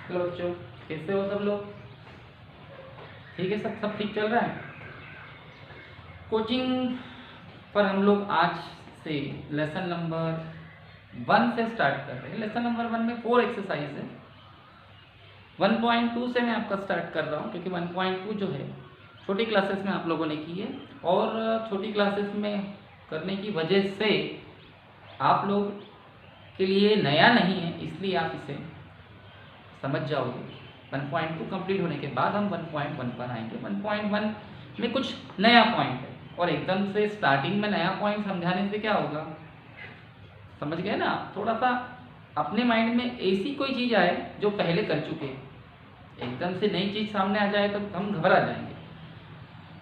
Hello बच्चों, कैसे हो सब लोग? ठीक है, सब ठीक चल रहा है। कोचिंग पर हम लोग आज से लेसन नंबर 1 से स्टार्ट कर रहे हैं। लेसन नंबर 1 में 4 एक्सरसाइज है। 1.2 से मैं आपका स्टार्ट कर रहा हूँ क्योंकि 1.2 जो है छोटी क्लासेस में आप लोगों ने की है और छोटी क्लासेस में करने की वजह से आप लोग के लिए नया नहीं है, इसलिए आप इसे समझ जाओगे। 1.2 कंप्लीट होने के बाद हम 1.1 पर आएंगे। 1.1 में कुछ नया पॉइंट है और एकदम से स्टार्टिंग में नया पॉइंट समझाने से क्या होगा, समझ गए ना? थोड़ा सा अपने माइंड में ऐसी कोई चीज़ आए जो पहले कर चुके, एकदम से नई चीज़ सामने आ जाए तो हम घबरा जाएंगे।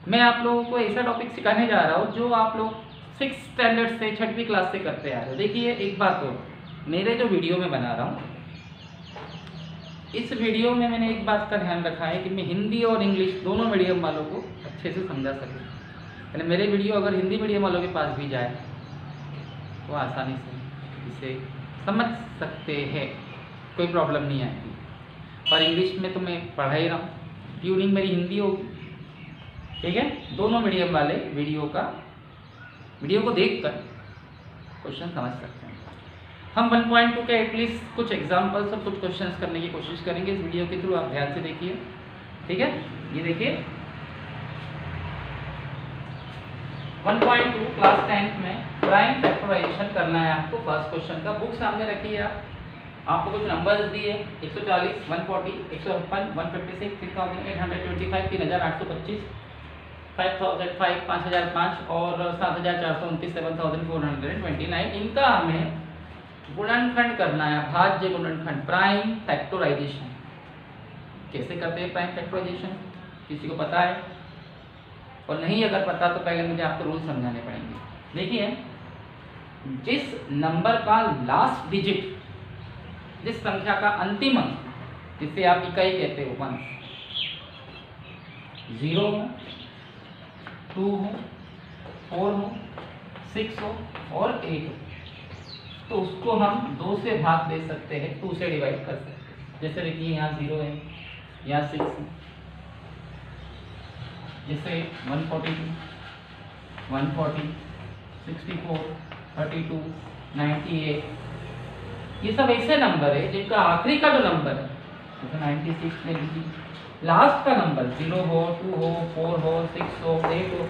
मैं आप लोगों को ऐसा टॉपिक सिखाने जा रहा हूँ जो आप लोग 6th स्टैंडर्ड से 6वीं क्लास से करते आ रहे हो। देखिए एक बात हो, मेरे जो वीडियो में बना रहा हूँ इस वीडियो में मैंने एक बात का ध्यान रखा है कि मैं हिंदी और इंग्लिश दोनों मीडियम वालों को अच्छे से समझा सकूँ। यानी मेरे वीडियो अगर हिंदी मीडियम वालों के पास भी जाए तो आसानी से इसे समझ सकते हैं, कोई प्रॉब्लम नहीं आएगी। और इंग्लिश में तो मैं पढ़ा ही रहा हूँ, ट्यूनिंग मेरी हिंदी होगी, ठीक है? दोनों मीडियम वाले वीडियो को देखकर क्वेश्चन समझ सकते हैं। हम 1.2 के एटलीस्ट कुछ एग्जाम्पल्स और कुछ क्वेश्चंस करने की कोशिश करेंगे इस वीडियो के थ्रू। आप ध्यान से देखिए, ठीक है? ये देखिए 1.2 क्लास 10th में प्राइम फैक्टराइजेशन करना है आपको। फर्स्ट क्वेश्चन का बुक सामने रखिए आप। आपको कुछ नंबर्स दिए 140, 140, 156, 156, 3825, 3825, 5005, 5005 और 7429, 7429। इनका हमें गुणनखंड करना है, भाज्य गुणनखंड, प्राइम फैक्टराइजेशन। कैसे करते हैं प्राइम फैक्टराइजेशन? किसी को पता है? और नहीं अगर पता तो पहले मुझे आपको रूल समझाने पड़ेंगे। देखिए, जिस नंबर का लास्ट डिजिट, जिस संख्या का अंतिम अंक, जिसे आप इकाई कहते हो, 1, 0 हो, 2 हो, 4 हो, 6 हो और 8 हो, तो उसको हम 2 से भाग दे सकते हैं, 2 से डिवाइड कर सकते हैं। जैसे देखिए यहाँ 0 है, यहाँ 6 है, जैसे 142, 140, 64, 32, 98, ये सब ऐसे नंबर है जिनका आखिरी का जो नंबर है, जैसे 96 ले लीजिए, लास्ट का नंबर 0 हो, 2 हो, 4 हो, 6 हो, 8 हो,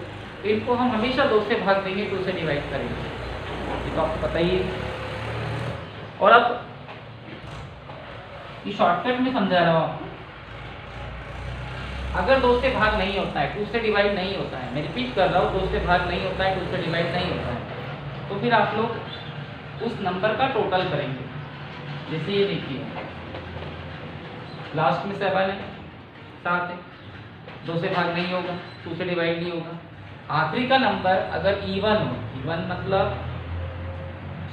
इनको हम हमेशा 2 से भाग देंगे, 2 से डिवाइड करेंगे। ये तो आपको पता ही है। और अब ये शॉर्टकट में समझा रहा हूँ आपको। अगर 2 से भाग नहीं होता है, 2 से डिवाइड नहीं होता है, मैं रिपीट कर रहा हूँ, 2 से भाग नहीं होता है, 2 से डिवाइड नहीं होता है, तो फिर आप लोग उस नंबर का टोटल करेंगे। जैसे ये देखिए, लास्ट में 7 है, 7 है, 2 से भाग नहीं होगा, 2 से डिवाइड नहीं होगा। आखिरी का नंबर अगर इवन हो, इवन मतलब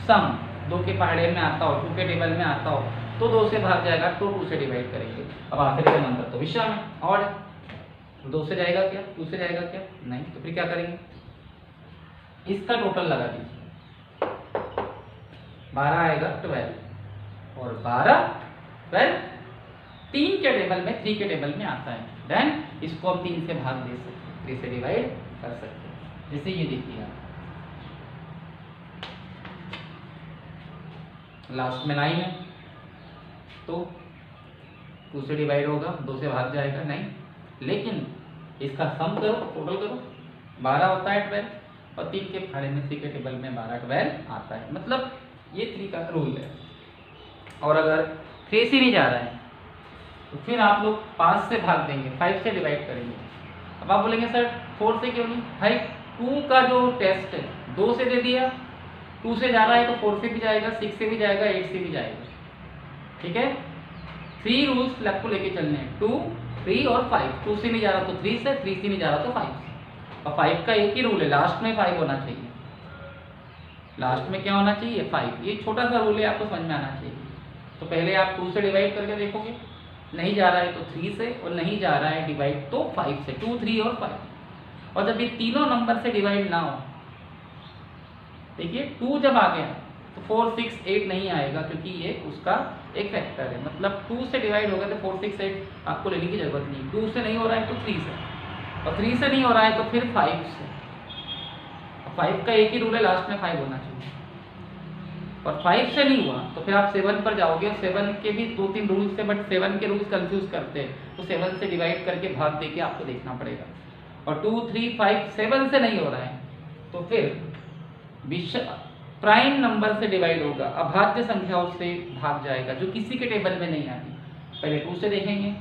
सम, 2 के पहाड़े में आता हो, 2 के टेबल में आता हो, तो 2 से भाग जाएगा, तो 2 से डिवाइड करेंगे। अब आखिरी का नंबर तो विषम है, और 2 से जाएगा क्या, 2 से जाएगा क्या? नहीं, तो फिर क्या करेंगे? इसका टोटल लगा दीजिए, 12 आएगा 12, और 12, 12 3 के टेबल में, 3 के टेबल में आता है। देन इसको हम 3 से भाग दे सकते हैं, 3 से डिवाइड कर सकते हैं। जैसे ये देखिए आप, लास्ट में 9 है, तो 2 से डिवाइड होगा, 2 से भाग जाएगा नहीं, लेकिन इसका सम करो, टोटल करो, 12 होता है 12, और 3 के पहाड़े में, 3 के टेबल में 12, 12 आता है। मतलब ये 3 का रूल है। और अगर 3 से नहीं जा रहा है तो फिर आप लोग 5 से भाग देंगे, 5 से डिवाइड करेंगे। अब आप बोलेंगे सर 4 से क्यों नहीं? भाई 2 का जो टेस्ट है 2 से दे दिया, 2 से जा रहा है तो 4 से भी जाएगा, 6 से भी जाएगा, 8 से भी जाएगा, ठीक है? 3 रूल्स आपको लेके चलने हैं, 2, 3 और 5। 2 से नहीं जा रहा तो 3 से, 3 से नहीं जा रहा तो 5 से। और 5 का एक ही रूल है, लास्ट में 5 होना चाहिए। लास्ट में क्या होना चाहिए? 5। ये छोटा सा रूल है, आपको समझ में आना चाहिए। तो पहले आप 2 से डिवाइड करके देखोगे, नहीं जा रहा है तो 3 से, और नहीं जा रहा है डिवाइड तो 5 से, 2, 3 और 5। और जब ये तीनों नंबर से डिवाइड ना हो, देखिए 2 जब आ गया तो 4, 6, 8 नहीं आएगा क्योंकि ये उसका एक फैक्टर है। मतलब 2 से डिवाइड होगा तो 4, 6, 8 आपको लेने की जरूरत नहीं। 2 से नहीं हो रहा है तो 3 से, और 3 से नहीं हो रहा है तो फिर 5 से। 5 का एक ही रूल है, लास्ट में 5 होना चाहिए। और 5 से नहीं हुआ तो फिर आप 7 पर जाओगे। 7 के भी 2-3 रूल्स है, बट 7 के रूल्स कंफ्यूज करते हैं, तो 7 से डिवाइड करके भाग देके आपको देखना पड़ेगा। और 2, 3, 5, 7 से नहीं हो रहा है तो फिर प्राइम नंबर से डिवाइड होगा, अभाज्य संख्याओं से भाग जाएगा जो किसी के टेबल में नहीं आती। पहले 2 से देखेंगे,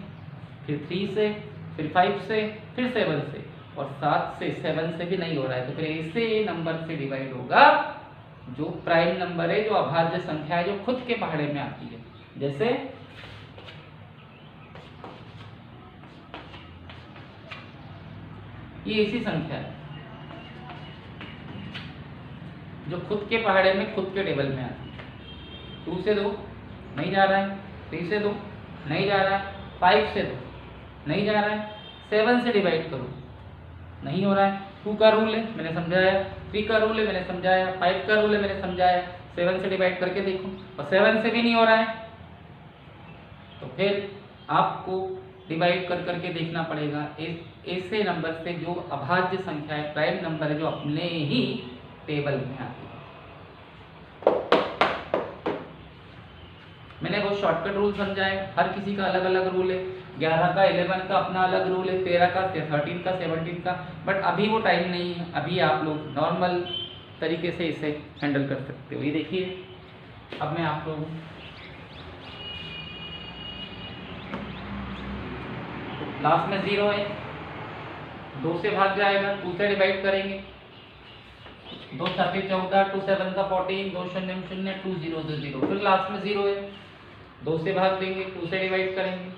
फिर 3 से, फिर 5 से, फिर 7 से, और 7 से 7 से भी नहीं हो रहा है तो फिर ऐसे नंबर से डिवाइड होगा जो प्राइम नंबर है, जो अभाज्य संख्या है, जो खुद के पहाड़े में आती है। जैसे ये ऐसी संख्या है जो खुद के पहाड़े में, खुद के टेबल में आती है। 2 से 2 नहीं जा रहा है, 3 से 2 नहीं जा रहा है, 5 से 2 नहीं जा रहा है, 7 से डिवाइड करो नहीं हो रहा है। 2 का रूल है मैंने समझाया, 3 का रूल है मैंने समझाया, 5 का रूल है मैंने समझाया। 7 से डिवाइड करके देखो और 7 से भी नहीं हो रहा है तो फिर आपको डिवाइड कर करके देखना पड़ेगा ऐसे नंबर से जो अभाज्य संख्या है, प्राइम नंबर है, जो अपने ही टेबल में आती है। मैंने वो शॉर्टकट रूल समझाए, हर किसी का अलग अलग रूल है। 11 का 11 का अपना अलग रूल है, 13 का 13 का 17 का, बट अभी वो टाइम नहीं है। अभी आप लोग नॉर्मल तरीके से इसे हैंडल कर सकते हो। ये देखिए, अब मैं आप लोगों लास्ट में 0 है, 2 से भाग जाएगा, 2 से डिवाइड करेंगे, 2 7 14, 2 7 14, 2 0 0, 2 0 0, फिर लास्ट में 0 है, 2 से भाग देंगे, 2 से डिवाइड करेंगे,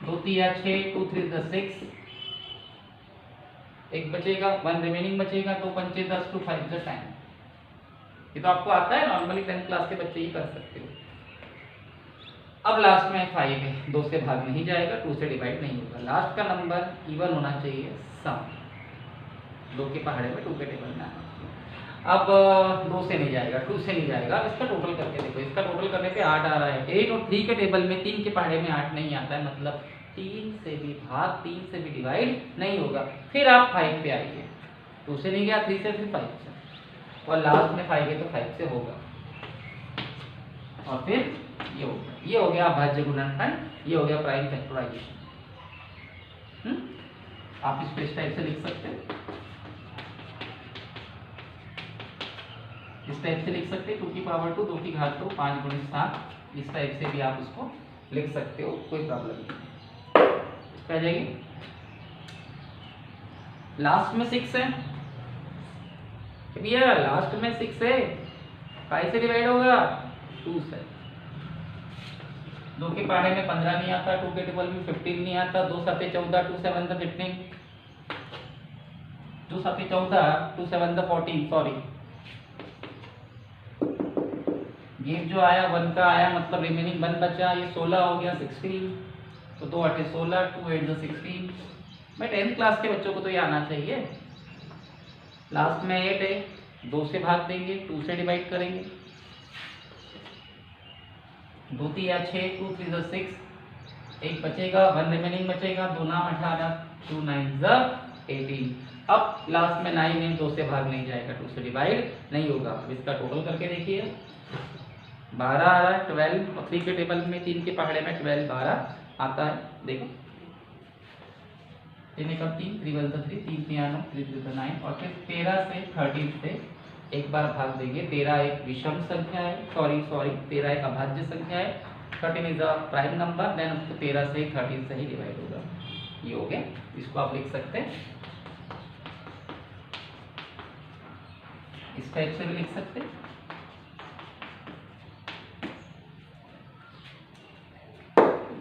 2 3 6, 2 3 6, एक बचेगा, 1 रिमेनिंग बचेगा, 2 5 10, 2 5 10। ये तो आपको आता है, नॉर्मली 10th क्लास के बच्चे ही कर सकते हो। अब लास्ट में 5 है, 2 से भाग नहीं जाएगा, 2 से डिवाइड नहीं होगा। लास्ट का नंबर इवन होना चाहिए, सम, 2 के पहाड़े में 2 के टेबल में आना चाहिए। अब 2 से नहीं जाएगा, 2 से नहीं जाएगा। अब इसका टोटल करके देखो, इसका टोटल करने पे 8 आ रहा है। 8 और 3 के टेबल में 3 के पहाड़े में 8 नहीं आता है, मतलब 3 से भी भाग, 3 से भी डिवाइड नहीं होगा। फिर आप 5 पे आइए, 2 से नहीं गया, 3 से, फिर 5 से, और लास्ट में 5 है तो 5 से होगा। और फिर ये हो गया अभाज्य गुणनखंड, ये हो गया प्राइम फैक्टराइजेशन। आप इसको इस टाइप से लिख सकते हैं, इस टाइप से लिख सकते हैं, 2 की पावर 2, 2 की घात 2, 5 × 7, इस टाइप से भी आप इसको लिख सकते हो, कोई प्रॉब्लम नहीं। आ जाएगी। लास्ट में 6 है भैया, लास्ट में 6 है, 5 से डिवाइड होगा, 2 से। 2 के पहाड़े में 15 नहीं आता, 2 के टेबल में 15 नहीं आता, 2 7 14, 2 7 15, 2 7 14, 2 7 14, सॉरी, ये जो आया 1 का आया, मतलब रिमेनिंग 1 बचा, ये 16 हो गया, 16, तो 2 8 16, 2 8 16। मैं 10th क्लास के बच्चों को तो ये आना चाहिए। लास्ट में 8 है, 2 से भाग देंगे, 2 से डिवाइड करेंगे, 2 3 6, 2 3 6, एक बचेगा, 1 रिमेनिंग बचेगा, 2 9 18, 2 9 18। अब लास्ट में 9 है, 2 से भाग नहीं जाएगा, 2 से डिवाइड नहीं होगा। अब इसका टोटल करके देखिए, 12 आ रहा है, 12, और 3 के टेबल में 3 के पहाड़े में 12 12 आता है। देखो 3 1 3, 3 1 3, 3 3 9, 3 3 9, और फिर 13 से 13 से एक बार भाग देंगे। 13 एक विषम संख्या है, सॉरी 13 एक अभाज्य संख्या है, 13 is a prime number, then उसको 13 से 13 से ही डिवाइड होगा। ये हो गया, इसको आप लिख सकते हैं, इस टाइप से भी लिख सकते हैं।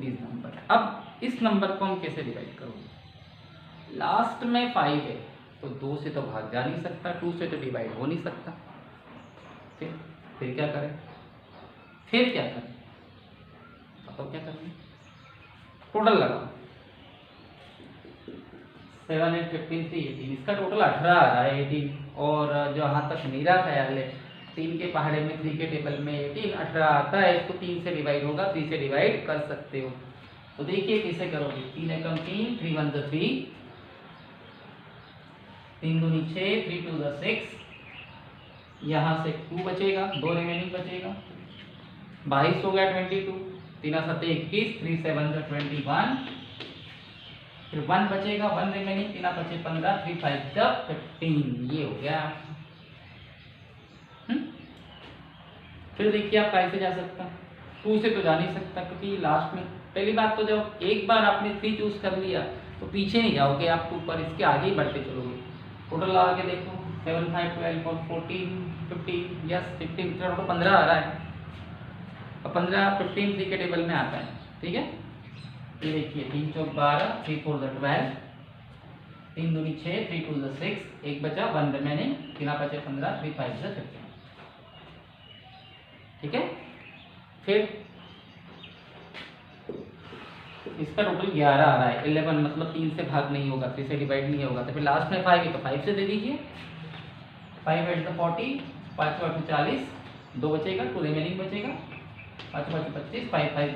नंबर, अब इस नंबर को हम कैसे डिवाइड करोगे? लास्ट में 5 है तो 2 से तो भाग जा नहीं सकता, 2 से तो डिवाइड हो नहीं सकता। फिर क्या करें? बताओ क्या करेंगे? टोटल लगाओ, 7 8 15 3 18, इसका टोटल 18 आ रहा है, 18। और जो यहाँ तक मेरा ख्याल है 3 के पहाड़े में 3 के टेबल में 18 18 आता है, इसको 3 से डिवाइड होगा, 3 से डिवाइड कर सकते हो। तो देखिए कैसे करोगे, 3 एकम 3, 3 वन 3, 3 दूनी 6, 3 टू 6, यहाँ से 2 बचेगा, 2 रिमेनिंग बचेगा, 22 हो गया 22, 3 7 21, 3 7 21, फिर 1 बचेगा, 1 रिमेनिंग, 3 5 15, 3 5 15, ये हो गया। फिर देखिए आप कैसे जा सकता, 2 से तो जा नहीं सकता, क्योंकि लास्ट में पहली बात तो जब एक बार आपने 3 चूज कर लिया तो पीछे नहीं जाओगे, आप ऊपर इसके आगे ही बढ़ते चलोगे। टोटल लगा के देखो, 7 5 12 14 15, यस 15, टोटल 15 आ रहा है, और 15 15 3 के टेबल में आता है, ठीक है। ये देखिए 3 चौक 12, 3 4 12, 3 दूनी 6, 3 2 6, एक बचा, 1 रिमेनिंग, 3 5 15, 3 5 15, ठीक है। फिर इसका टोटल 11 आ रहा है, 11 मतलब 3 से भाग नहीं होगा, 3 से डिवाइड नहीं होगा, तो फिर लास्ट में 5 है तो 5 से दे दीजिए, 5 8 40, 5 8 40, 2 बचेगा, 2 रिमेनिंग बचेगा, 5 5 25, 5 5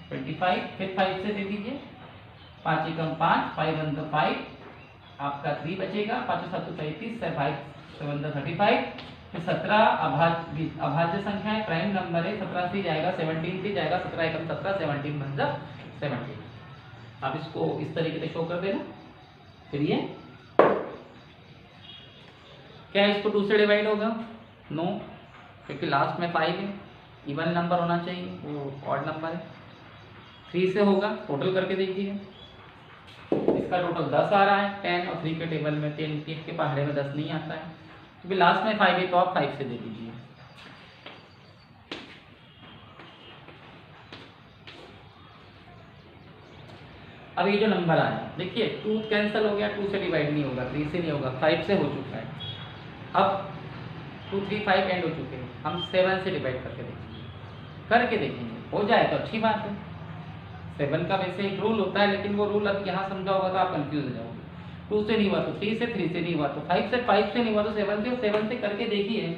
25, फिर 5 से दे दीजिए, 5 एकम 5, 5 1 5, आपका 3 बचेगा, 5 7 35, 5 7 35, फिर 17 अभाज्य संख्या है, प्राइम नंबर है, 17 से जाएगा 17 से जाएगा, 17 एकम 17, 17 बन 17। आप इसको इस तरीके से शो कर देना। फिर ये क्या है, इसको 2 से डिवाइड होगा? नो, क्योंकि लास्ट में 5 है, इवन नंबर होना चाहिए, वो ऑड नंबर है। 3 से होगा, टोटल करके देखिए, इसका टोटल 10 आ रहा है, 10 और 3 के टेबल में 10 के पहाड़े में 10 नहीं आता है, क्योंकि लास्ट में 5 है तो आप 5 से दे दीजिए। अब ये जो नंबर आया, देखिए 2 कैंसिल हो गया, 2 से डिवाइड नहीं होगा, 3 से नहीं होगा, 5 से हो चुका है। अब 2 3 5 एंड हो चुके हैं, हम 7 से डिवाइड करके देखेंगे, हो जाए तो अच्छी बात है। 7 का वैसे एक रूल होता है, लेकिन वो रूल अभी यहाँ समझा होगा तो आप कंफ्यूज हो जाओगे। 2 से नहीं हुआ तो 3 से, 3 से नहीं हुआ तो 5 से नहीं हुआ तो 7 से, और 7 से करके देखिए,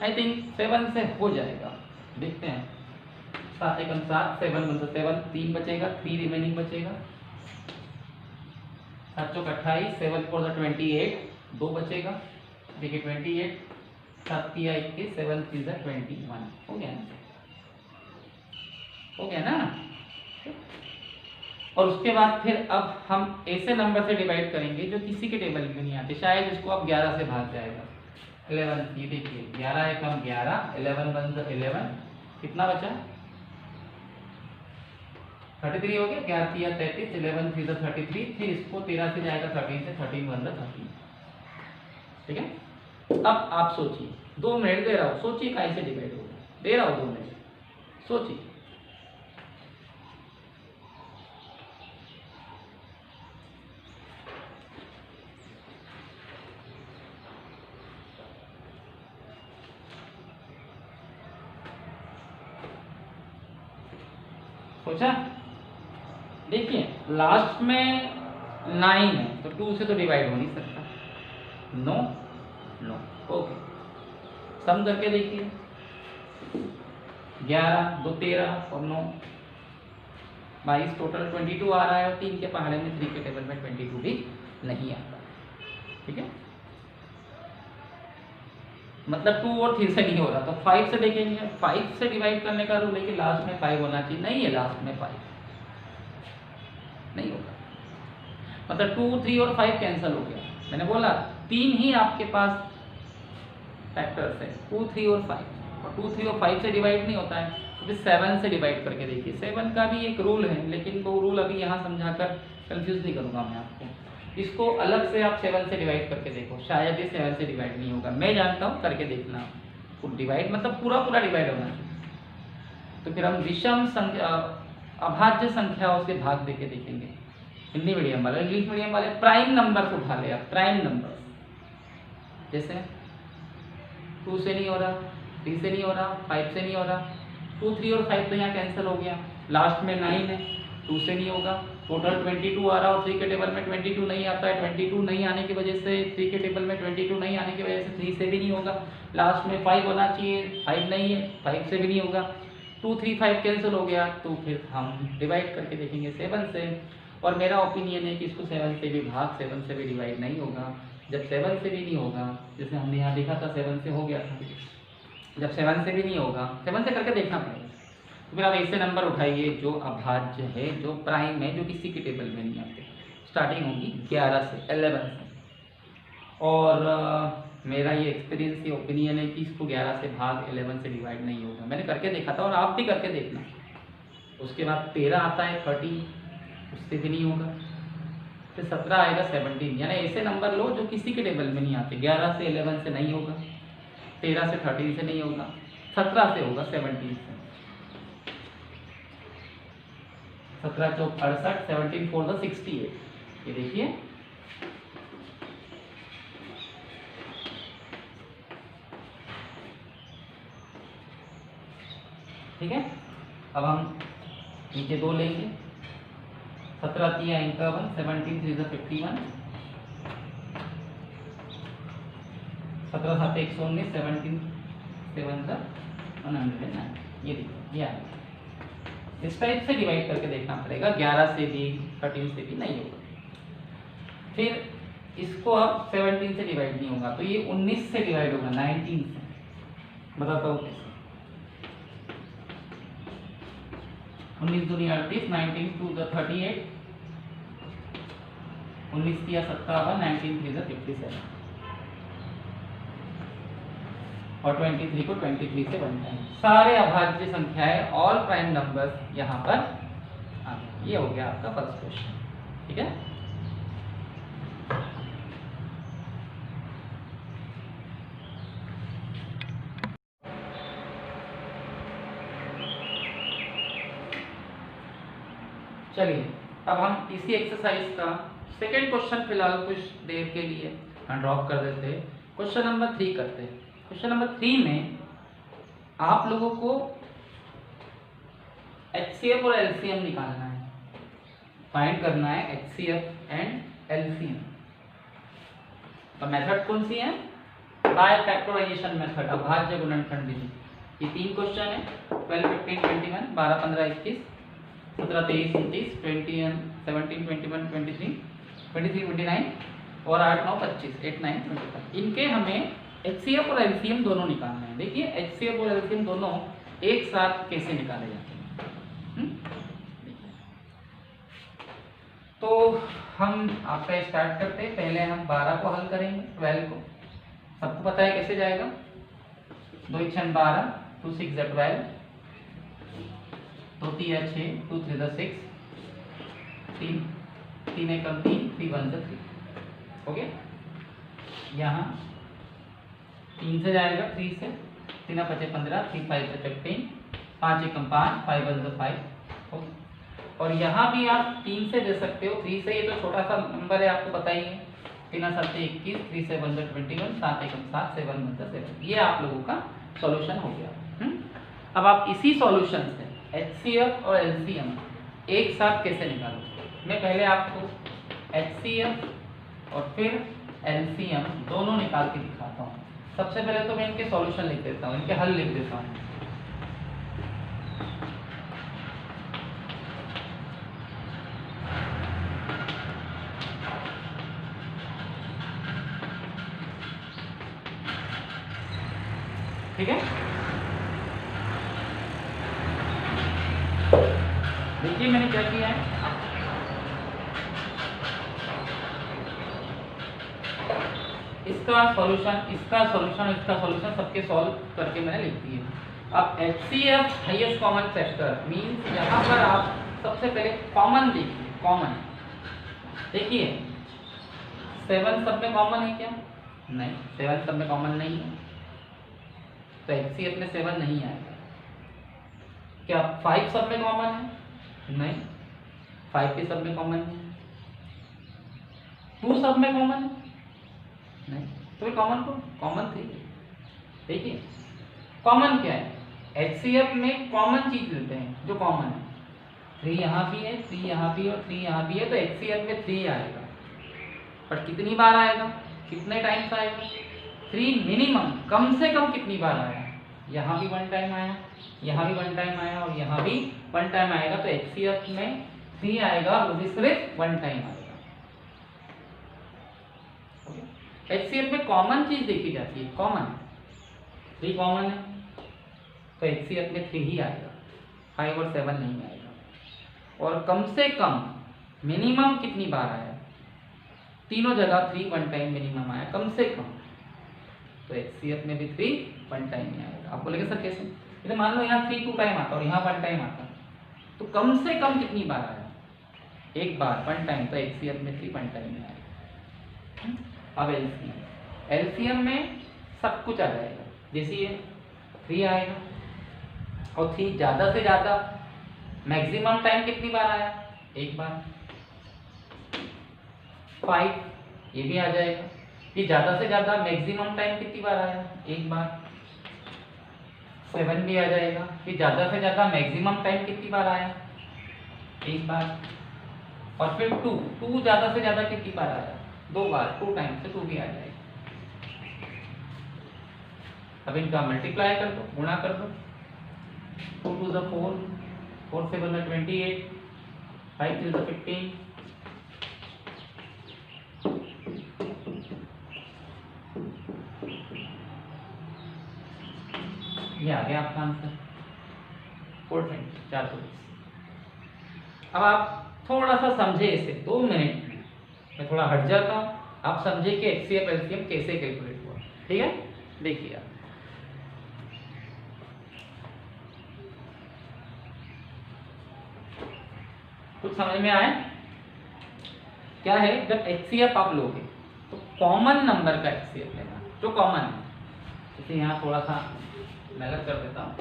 आई थिंक 7 से हो जाएगा। देखते हैं, 7 एकम 7, 7 मतलब 7, 3 बचेगा, 3 रिमेनिंग बचेगा, 7 चौक 28, 7 4 28, 2 बचेगा, देखिए 28, 7 3 21, 7 3 21, हो गया ना, हो गया ना। और उसके बाद फिर अब हम ऐसे नंबर से डिवाइड करेंगे जो किसी के टेबल में नहीं आते, शायद इसको अब 11 से भाग जाएगा। 11, ये देखिए 11 एकम 11, 11 1 11, कितना बचा? 33 हो गया, 11 3 33, 11 3 33, फिर इसको 13 से जाएगा 13 से, 13 1 13, ठीक है। अब आप सोचिए, 2 मिनट दे रहा हूँ, सोचिए कैसे डिवाइड होगा, दे रहा हूँ 2 मिनट, सोचिए। सोचा? देखिए लास्ट में 9 है तो 2 से तो डिवाइड हो नहीं सकता, नो नो, ओके। सम करके देखिए, 11 2 13 और 9 22, टोटल 22 आ रहा है, और 3 के पहाड़े में 3 के टेबल में 22 भी नहीं आता, ठीक है। मतलब 2 और 3 से नहीं हो रहा तो 5 से देखेंगे, 5 से डिवाइड करने का रूल है कि लास्ट में 5 होना चाहिए, नहीं है लास्ट में 5 नहीं होगा, मतलब 2 3 और 5 कैंसिल हो गया। मैंने बोला 3 ही आपके पास फैक्टर्स है, 2 3 और 5, और 2 3 और 5 से डिवाइड नहीं होता है, तो फिर 7 से डिवाइड करके देखिए। 7 का भी एक रूल है, लेकिन वो रूल अभी यहाँ समझाकर कंफ्यूज नहीं करूँगा मैं आपको, इसको अलग से आप 7 से डिवाइड करके देखो, शायद ये 7 से डिवाइड नहीं होगा, मैं जानता हूँ, करके देखना। डिवाइड मतलब पूरा डिवाइड होना चाहिए। तो फिर हम विषम संख्या, अभाज्य संख्याओं से भाग देके देखेंगे। हिंदी मीडियम वाले, इंग्लिश मीडियम वाले प्राइम नंबर को उठा ले आप, प्राइम नंबर, जैसे 2 से नहीं हो रहा, 3 से नहीं हो रहा, 5 से नहीं हो रहा, 2 3 और 5 तो यहाँ कैंसिल हो गया, लास्ट में 9 है, 2 से नहीं होगा। टोटल 22 आ रहा और 3 के टेबल में 22 नहीं आता है। 22 नहीं आने की वजह से 3 के टेबल में 22 नहीं आने की वजह से 3 से भी नहीं होगा। लास्ट में 5 होना चाहिए, 5 नहीं है, 5 से भी नहीं होगा। 2 3 5 कैंसिल हो गया, तो फिर हम डिवाइड करके देखेंगे 7 से। और मेरा ओपिनियन है कि इसको 7 से भी भाग 7 से भी डिवाइड नहीं होगा। जब 7 से भी नहीं होगा, जैसे हमने यहाँ देखा था 7 से हो गया था, जब 7 से भी नहीं होगा, 7 से करके देखना पड़ेगा। तो फिर आप ऐसे नंबर उठाइए जो अभाज्य है, जो प्राइम है, जो किसी के टेबल में नहीं आते। स्टार्टिंग होगी 11 से, 11 से। और मेरा ये एक्सपीरियंस, ये ओपिनियन है कि इसको 11 से भाग 11 से डिवाइड नहीं होगा। मैंने करके देखा था और आप भी करके देखना। उसके बाद 13 आता है, 13, उससे भी नहीं होगा। फिर 17 आएगा, 17। यानी ऐसे नंबर लो जो किसी के टेबल में नहीं आते। 11 से 11 से नहीं होगा, 13 से 13 से नहीं होगा, 17 से होगा, 17 से। 17 चौक 68, 17 4 द 68। ये देखिए, ठीक है। अब हम नीचे 2 लेंगे। 17 3 51, 17 3 द 51, 17 7 119, 17 7 द 109। ये देखिए, ये आ गया। इस टाइप से डिवाइड करके देखना पड़ेगा। 11 से भी, 13 से भी नहीं होगा। फिर इसको अब 17 से डिवाइड नहीं होगा, तो ये 19 से डिवाइड होगा, 19 से। बताता हूँ कैसे। 19 दूनी 38, 19 2 द 38, 19 3 57, 19 3 द 57, और 23 को 23 से 1 टाइम। सारे अभाज्य संख्याएं, ऑल प्राइम नंबर्स यहाँ पर आ गए। ये हो गया आपका फर्स्ट क्वेश्चन, ठीक है। चलिए, अब हम इसी एक्सरसाइज का सेकेंड क्वेश्चन फिलहाल कुछ देर के लिए ड्रॉप कर देते हैं। क्वेश्चन नंबर 3 करते हैं। क्वेश्चन नंबर 3 में आप लोगों को HCF और LCM निकालना है, फाइंड करना है HCF एंड LCM। तो मेथड कौन सी है? बाय फैक्टराइजेशन मेथड, अभाज्य गुणनखंड विधि। ये 3 क्वेश्चन है। 12 15 21, 12 15 21, 17 23 29, 20 17 21 23, 23 29 और 8 9 25, 8 9 25। इनके हमें HCF और LCM दोनों निकालना है। देखिए, HCF और LCM दोनों एक साथ कैसे निकाले जाते हैं। तो हम आपका स्टार्ट करते हैं। पहले हम 12 को हल करेंगे, 12 को। सबको पता है कैसे जाएगा। 2 6 12, 2 6 12, 2 3 6, 2 3 6, 3 3 1 3, 3 1 3। ओके, यहाँ 3 से जाएगा, 3 से 3 5 15, 3 5 15, 5 1 5, 5 1 5। ओके, और यहाँ भी आप 3 से दे सकते हो। 3 से, ये तो छोटा सा नंबर है, आपको पता ही है। 3 7 21, 3 7 21, 7 1 7, 7 1 7। ये आप लोगों का सॉल्यूशन हो गया। अब आप इसी सॉल्यूशन से HCF और LCM एक साथ कैसे निकालोगे। मैं पहले आपको HCF और फिर LCM दोनों निकाल के दिखाता हूँ। सबसे पहले तो मैं इनके सॉल्यूशन लिख देता हूँ, इनके हल लिख देता हूँ। ठीक है, देखिए मैंने क्या किया है। इसका सॉल्यूशन, इसका सॉल्यूशन, इसका सॉल्यूशन सबके सॉल्व करके मैंने लिख दिए। अब HCF highest common factor means यहाँ पर आप सबसे पहले कॉमन देखिए। कॉमन देखिए, 7 सब में कॉमन है क्या? नहीं, 7 सब में कॉमन नहीं है, तो HCF में 7 नहीं आएगा। क्या 5 सब में कॉमन है? नहीं, 5 के सब में कॉमन नहीं है। 2 सब में कॉमन है? नहीं, तो कॉमन को कॉमन थी। देखिए, कॉमन क्या है? HCF में कॉमन चीज लेते हैं जो कॉमन है। 3 यहाँ भी है, 3 यहाँ भी और 3 यहाँ भी है, तो HCF में 3 आएगा। पर कितनी बार आएगा, कितने टाइम्स आएगा? 3 मिनिमम, कम से कम कितनी बार आया? यहाँ भी 1 टाइम आया, यहाँ भी 1 टाइम आया और यहाँ भी 1 टाइम आएगा, तो HCF में 3 आएगा और वो भी सिर्फ 1 टाइम आएगा। HCF में कॉमन चीज देखी जाती है, कॉमन 3 कॉमन है, तो HCF में 3 ही आएगा, 5 और 7 नहीं आएगा। और कम से कम मिनिमम कितनी बार आया? तीनों जगह 3 1 टाइम मिनिमम आया, कम से कम, तो HCF में भी 3 1 टाइम ही आएगा। आप बोलेंगे सर कैसे? जैसे मान लो यहाँ 3 2 टाइम आता और यहाँ 1 टाइम आता, तो कम से कम कितनी बार आया? एक बार 1 टाइम, तो HCF में 3 1 टाइम ही आएगा। अब LCM में सब कुछ आ जाएगा, जैसे ये 3 आएगा और 3 ज़्यादा से ज़्यादा मैक्सिमम टाइम कितनी बार आया? एक बार। 5 ये भी आ जाएगा, ये ज़्यादा से ज़्यादा मैक्सिमम टाइम कितनी बार आया? एक बार। 7 भी आ जाएगा, ये ज़्यादा से ज़्यादा मैक्सिमम टाइम कितनी बार आया? एक बार। और फिर 2 ज़्यादा से ज़्यादा कितनी बार आया? 2 बार, 2 टाइम से 2 भी आ जाएगा। अब इनका मल्टीप्लाई कर दो, गुणा कर दो, 2 2 ज़ा 4, 4 7 ज़ा 28, 5 3 ज़ा 15, ये आ गया आपका आंसर 420, 420। अब आप थोड़ा सा समझे इसे, 2 मिनट में मैं थोड़ा हट जाता हूँ, आप समझे कि HCF LCM कैसे कैलकुलेट हुआ। ठीक है, देखिए आप कुछ समझ में आए? क्या है, जब HCF आप लोगे तो कॉमन नंबर का HCF लेना, जो कॉमन है। जैसे यहाँ थोड़ा सा मेहनत कर देता हूँ,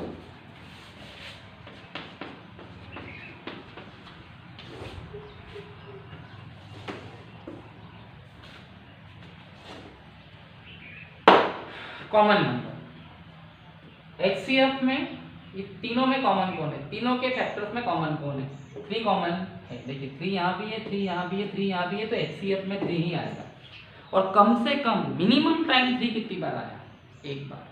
कॉमन नंबर HCF में, ये तीनों में कॉमन कौन है? तीनों के फैक्टर्स में कॉमन कौन है? 3 कॉमन है। देखिए 3 यहाँ भी है, 3 यहाँ भी है, 3 यहाँ भी है, तो HCF में 3 ही आएगा। और कम से कम मिनिमम टाइम 3 कितनी बार आया? एक बार।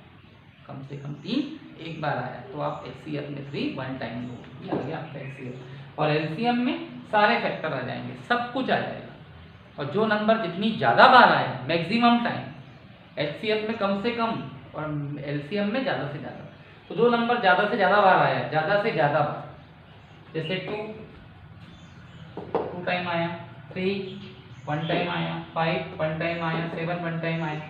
कम से कम 3 एक बार आया, तो आप HCF में 3 1 टाइम लो, ये आ गया आपका HCF। और LCM में सारे फैक्टर आ जाएंगे, सब कुछ आ जाएगा। और जो नंबर जितनी ज़्यादा बार आया मैक्सिमम टाइम, HCF में कम से कम और LCM में ज़्यादा से ज़्यादा, तो जो नंबर ज़्यादा से ज़्यादा बार आया, ज़्यादा से ज़्यादा बार, जैसे 2 टाइम आया, 3 1 टाइम आया, 5 1 टाइम आया, 7 1 टाइम आया,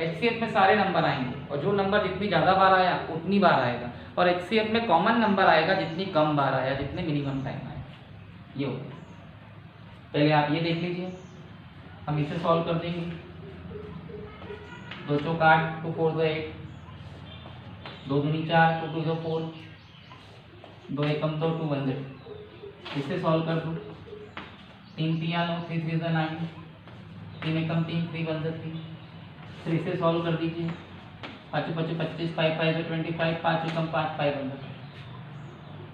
HCF में सारे नंबर आएंगे। और जो नंबर जितनी ज़्यादा बार आया उतनी बार आएगा। और HCF में कॉमन नंबर आएगा जितनी कम बार आया, जितने मिनिमम टाइम आया। ये हो गया। पहले आप ये देख लीजिए, हम इसे सॉल्व कर देंगे। 2 चौक 8, 2 4 8, 2 दूनी 4, 2 2 4, 2 एकम 2, 2 1 0। इसे सॉल्व कर दो। 3 3 9, 3 3 9, 3 एकम 3, 3 1 3। फिर इसे सॉल्व कर दीजिए। 5 5 25, 5 5 25, 5 एकम 5, 5 1 3।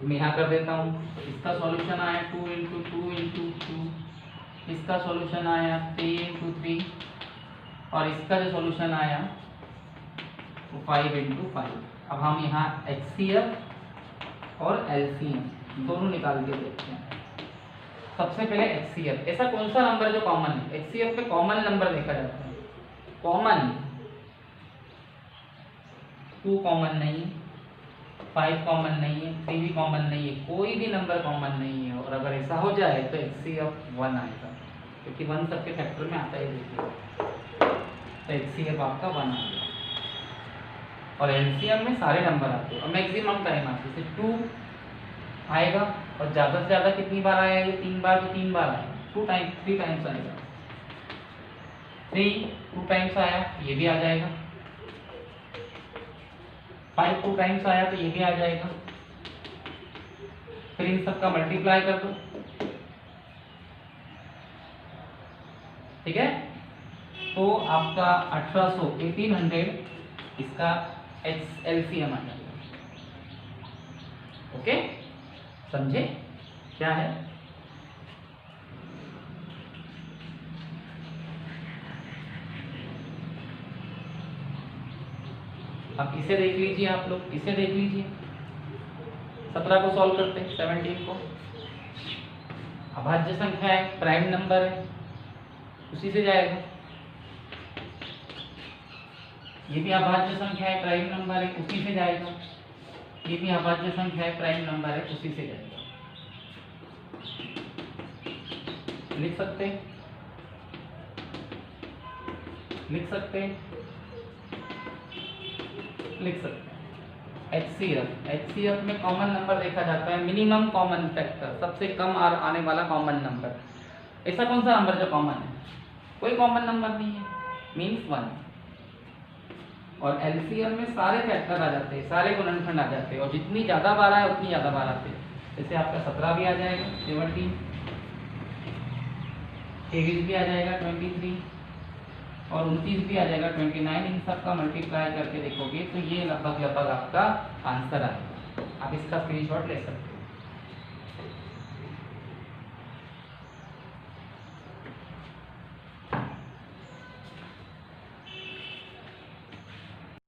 मैं यहाँ कर देता हूँ। इसका सॉल्यूशन आया 2 × 2 × 2, इसका सॉल्यूशन आया 3 × 3, और इसका जो सॉल्यूशन आया वो 5 × 5। अब हम यहाँ HCF और LCM दोनों निकाल के देखते हैं। सबसे पहले HCF, ऐसा कौन सा नंबर जो कॉमन है? HCF पे कॉमन नंबर देखा जाता है। कॉमन 2 कॉमन नहीं है, 5 कॉमन नहीं है, 3 भी कॉमन नहीं है, कोई भी नंबर कॉमन नहीं है। और अगर ऐसा हो जाए तो HCF 1 आएगा, क्योंकि 1 सबके फैक्टर में आता है। देखिए तो HCF आपका 1 आ गया। और LCM में सारे नंबर आते हैं और मैक्सिमम टाइम आते हैं। जैसे 2 आएगा और ज़्यादा से ज़्यादा कितनी बार आया? ये 3 बार, तो 3 बार आएगा। 3 टाइम्स आएगा। 3 2 टाइम्स आया, ये भी आ जाएगा। 5 2 टाइम्स आया, तो ये भी आ जाएगा। फिर इन सबका मल्टीप्लाई कर दो, ठीक है? तो आपका 1800 1800 इसका LCM आ जाएगा। ओके, समझे? क्या है? अब इसे देख लीजिए, आप लोग इसे देख लीजिए। 17 को सॉल्व करते हैं, 17 को। अभाज्य संख्या है, प्राइम नंबर है, उसी से जाएगा। ये भी अभाज्य संख्या है, प्राइम नंबर है, उसी से जाएगा। ये भी अभाज्य संख्या है, प्राइम नंबर है, उसी से जाएगा। लिख सकते हैं, लिख सकते हैं, लिख सकते हैं। HCF में कॉमन नंबर देखा जाता है, मिनिमम कॉमन फैक्टर, सबसे कम आने वाला कॉमन नंबर। ऐसा कौन सा नंबर जो कॉमन है? कोई कॉमन नंबर नहीं है, मीन्स 1। और LCM में सारे फैक्टर आ जाते हैं, सारे गुणनखंड आ जाते हैं, और जितनी ज़्यादा बार आए उतनी ज़्यादा बार आते हैं। जैसे आपका 17 भी आ जाएगा, 17, 23 भी आ जाएगा, 23, और 29 भी आ जाएगा, 29। इन सब का मल्टीप्लाई करके देखोगे तो ये लगभग आपका आंसर आएगा। आप इसका स्क्रीनशॉट ले सकते हो।